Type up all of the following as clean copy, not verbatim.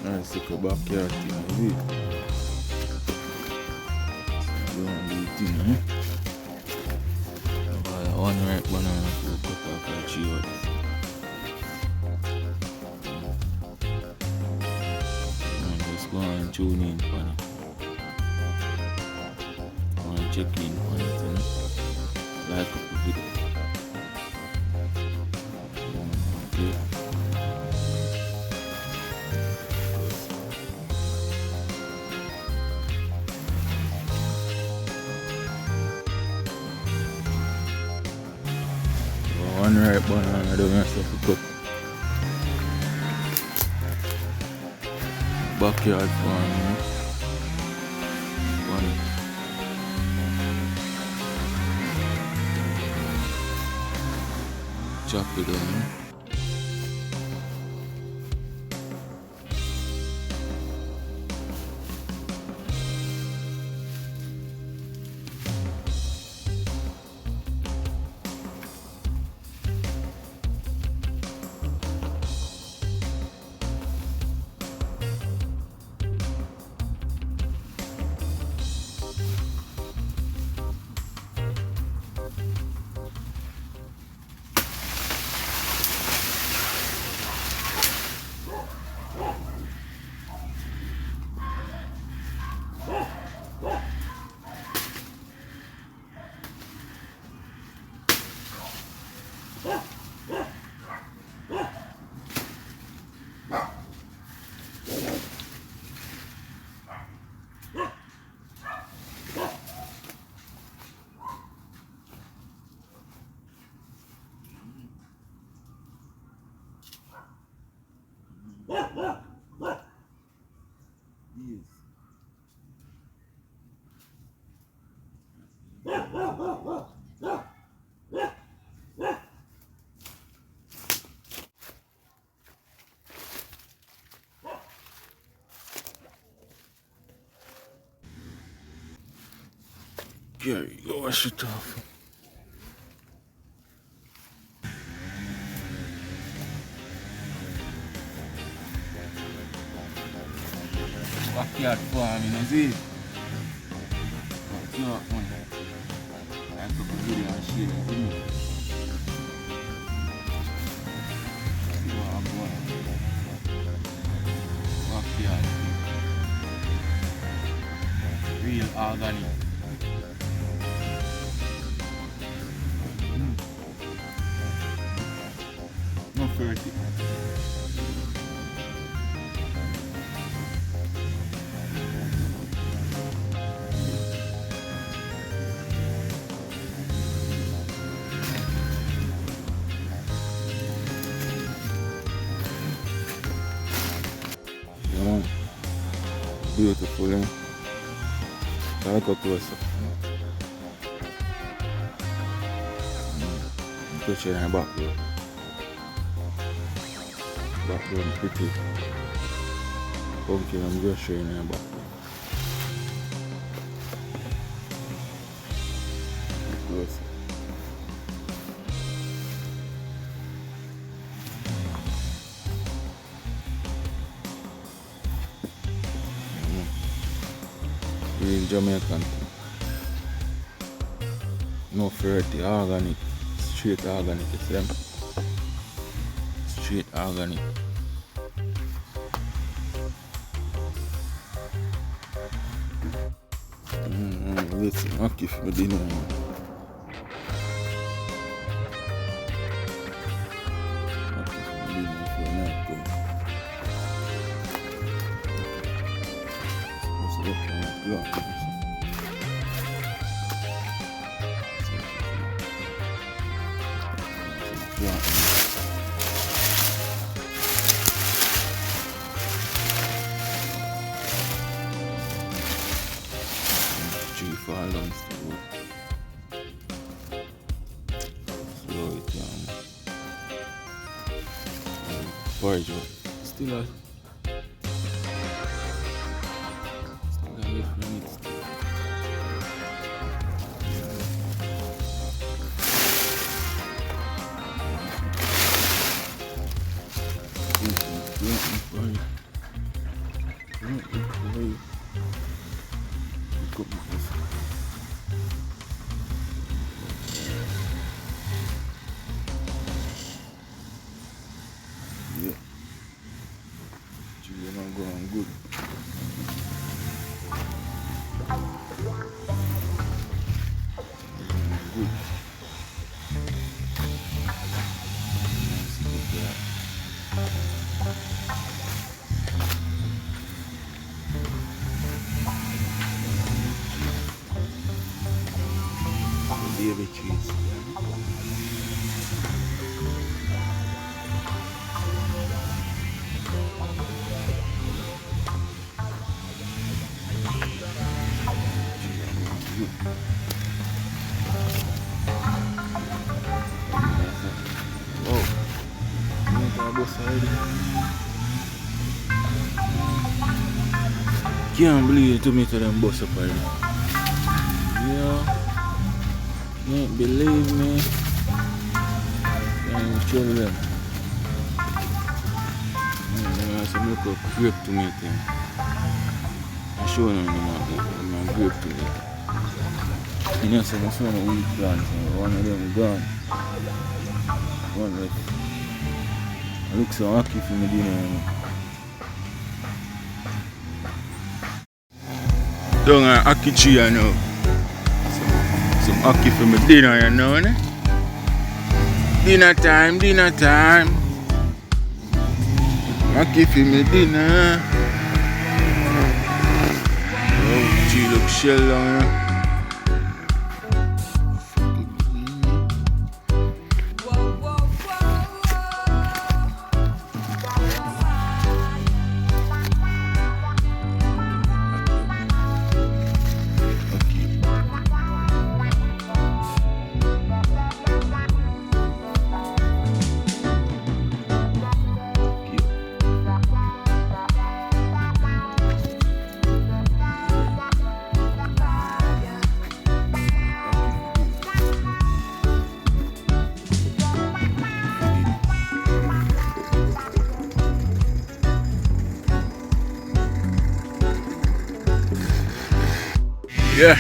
Nice little backyard thing, is it? You want to do the thing, eh? One ripe banana to cut off and chew out this. Just go and tune in for it. Go and check in for it, you know? Like up the video. Okay. One ripe banana don't have to cut. Backyard farm, you know? One. Chop it down, you know? Here you go, wash it off. Backyard farming, is it? No, I took a video and share it, didn't you? See what I'm going. Backyard. Real organic. No fertility. Yeah, man. Beautiful, eh? Look up closer. Touch it in the back road. Back road pretty. Pumpkin and just showing in the back road. Closer. Real Jamaican thing. No fertility, organic. Straight organic, you see them? Straight organic. Listen, okay for dinner. Fall down slow. Slow it down. Porridge still a 8 minutes. Porridge. Wait. Pick up this. Yeah. You're not going good. Good. Let's get that. Baby cheese. Oh, you got both sides. Can't believe the tomato them bust up already. Yeah. Can't believe me. Can't show them. I some look up grape tomato. I show them my grape tomato. You know, some of them wheat plants. One of them gone. One left. I look so happy for me dinner. Down at Aki tree, you know. Some Aki for my dinner, you know. Ne? Dinner time, dinner time. Aki for my dinner. Oh, she look shell down here. Yeah.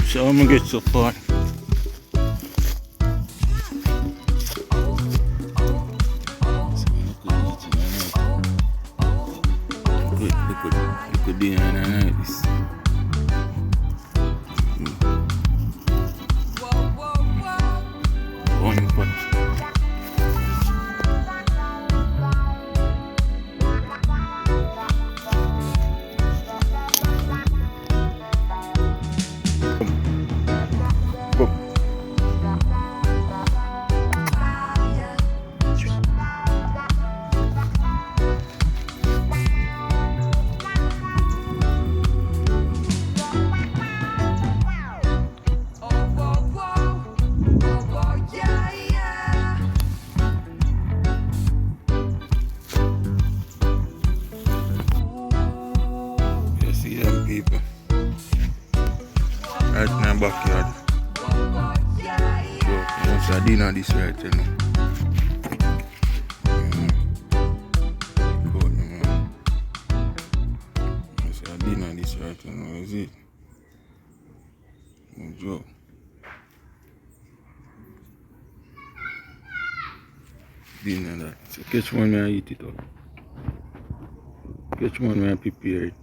So I'm gonna get so far. Look at dinner like this. One pot. People right in my backyard. So, once I dinner this right, you know. Once I dinner this right, you know, is it? No joke. Dinner that. So catch one when I eat it up. Catch one when I prepare it.